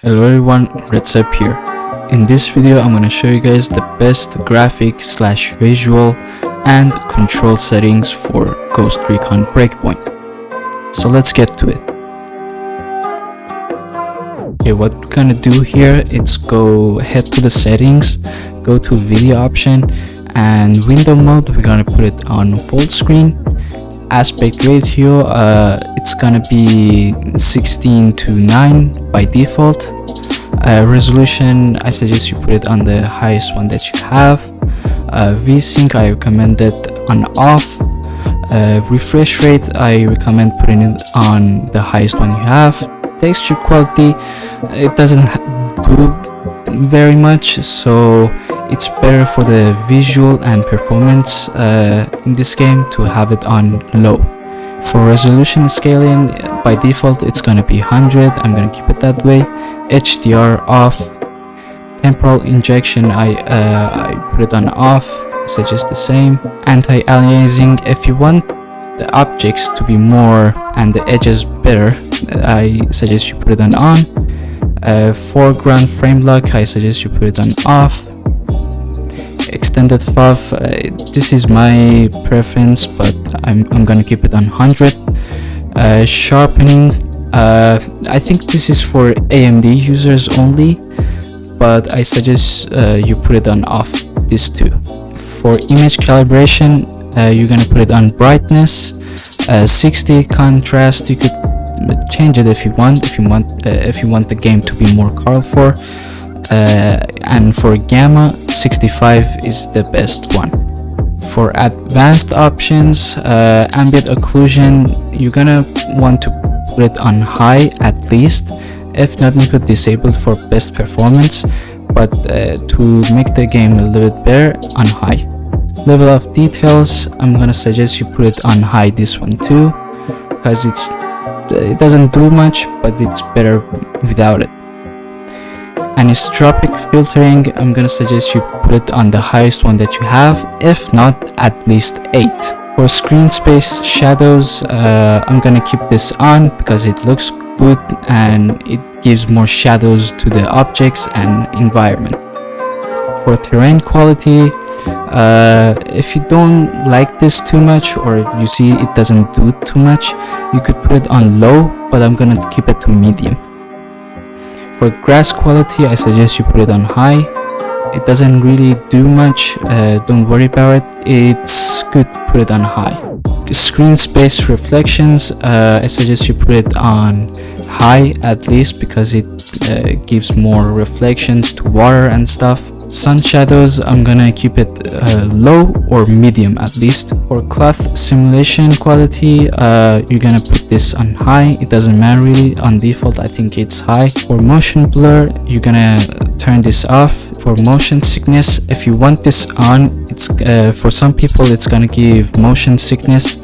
Hello everyone, Up here. In this video I'm going to show you guys the best graphic / visual and control settings for Ghost Recon Breakpoint. So let's get to it. Okay, what we're going to do here is head to the settings, go to video option, and window mode we're going to put it on full screen. Aspect ratio, it's gonna be 16:9 by default. Resolution, I suggest you put it on the highest one that you have. VSync, I recommend it on off. Refresh rate, I recommend putting it on the highest one you have. Texture quality, it doesn't do very much, so it's better for the visual and performance in this game to have it on low. For resolution scaling, by default it's gonna be 100. I'm gonna keep it that way. HDR off. Temporal injection, I put it on off. I suggest the same. Anti-aliasing, if you want the objects to be more and the edges better, I suggest you put it on. Foreground frame lock, I suggest you put it on off. Extended FOV, this is my preference, but I'm gonna keep it on 100. Sharpening, I think this is for AMD users only, but I suggest you put it on off, this too. For image calibration, you're gonna put it on brightness. 60 contrast, you could change it if you want the game to be more colorful. And for gamma, 65 is the best one. For advanced options, ambient occlusion, you're gonna want to put it on high at least. If not, you could disable it for best performance, but to make the game a little bit better, on high. Level of details, I'm gonna suggest you put it on high, this one too, because it doesn't do much, but it's better without it. Anisotropic filtering, I'm gonna suggest you put it on the highest one that you have, if not at least 8. For screen space shadows, I'm gonna keep this on because it looks good and it gives more shadows to the objects and environment. For terrain quality, if you don't like this too much or you see it doesn't do too much, you could put it on low, but I'm gonna keep it to medium. For grass quality, I suggest you put it on high. It doesn't really do much, don't worry about it. It's good to put it on high. Screen space reflections, I suggest you put it on high at least because it gives more reflections to water and stuff. Sun shadows, I'm gonna keep it low or medium at least. For cloth simulation quality, you're gonna put this on high. It doesn't matter really, on default I think it's high. For motion blur, you're gonna turn this off. For motion sickness, if you want this on, it's for some people it's gonna give motion sickness,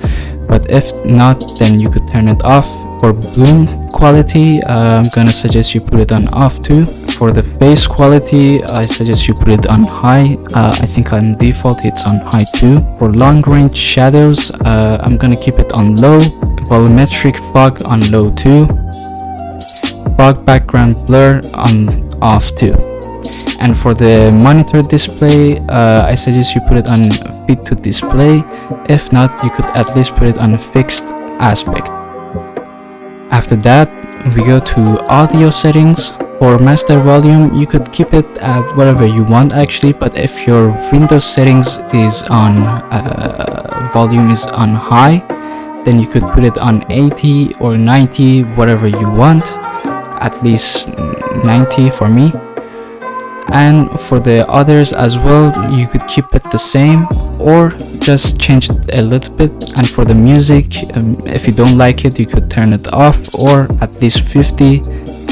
but if not, then you could turn it off. For bloom quality, I'm gonna suggest you put it on off too. For the face quality, I suggest you put it on high. I think on default it's on high too. For long range shadows, I'm gonna keep it on low. Volumetric fog on low too. Fog background blur on off too. And for the monitor display, I suggest you put it on fit to display. If not, you could at least put it on fixed aspect. After that, we go to audio settings. For master volume, you could keep it at whatever you want actually, but if your Windows settings is on volume is on high, then you could put it on 80 or 90, whatever you want, at least 90 for me. And for the others as well, you could keep it the same or just change it a little bit. And for the music, if you don't like it, you could turn it off or at least 50,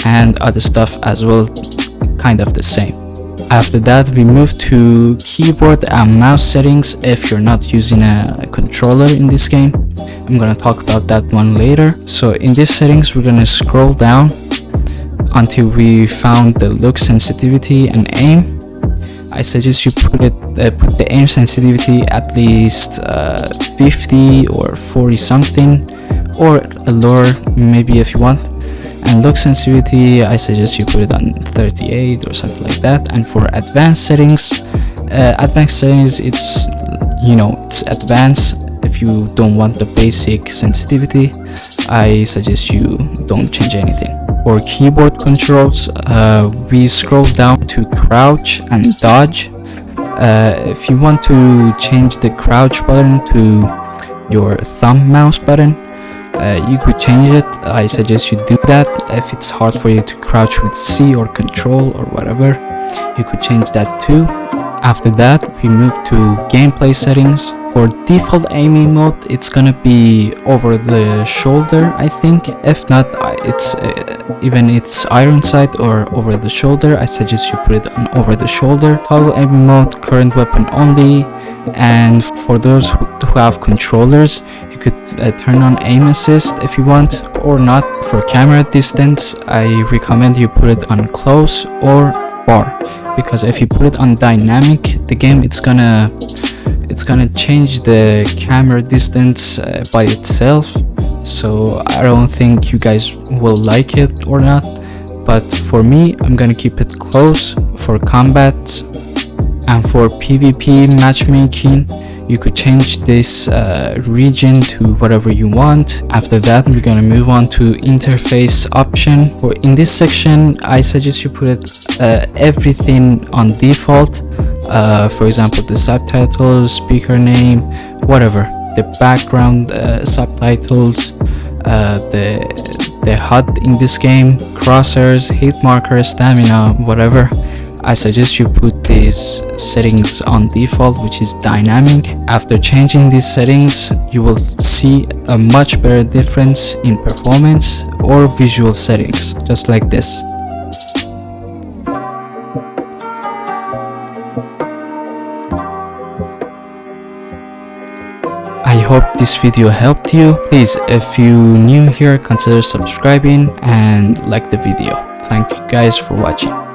and other stuff as well, kind of the same. After that, we move to keyboard and mouse settings if you're not using a controller in this game. I'm gonna talk about that one later. So in these settings, we're gonna scroll down until we found the look sensitivity and aim. I suggest you put the aim sensitivity at least 50 or 40 something, or lower maybe if you want. And look sensitivity, I suggest you put it on 38 or something like that. And for advanced settings, it's, you know, it's advanced. If you don't want the basic sensitivity, I suggest you don't change anything. For keyboard controls, we scroll down to crouch and dodge. If you want to change the crouch button to your thumb mouse button, you could change it. I suggest you do that. If it's hard for you to crouch with C or control or whatever, you could change that too. After that, we move to gameplay settings. For default aiming mode, it's gonna be over the shoulder, I think. If not, it's even it's iron sight or over the shoulder, I suggest you put it on over the shoulder. Toggle aiming mode, current weapon only. And for those who have controllers, you could turn on aim assist if you want or not. For camera distance, I recommend you put it on close or far, because if you put it on dynamic, the game it's gonna change the camera distance by itself. So I don't think you guys will like it or not, but for me, I'm gonna keep it close for combat. And for PvP matchmaking, you could change this region to whatever you want. After that, we're gonna move on to interface option. In this section, I suggest you put it everything on default. For example, the subtitles, speaker name, whatever, the background subtitles, the HUD in this game, crosshairs, hit marker, stamina, whatever. I suggest you put these settings on default, which is dynamic. After changing these settings, you will see a much better difference in performance or visual settings, just like this. I hope this video helped you. Please, if you new here, consider subscribing and like the video. Thank you guys for watching.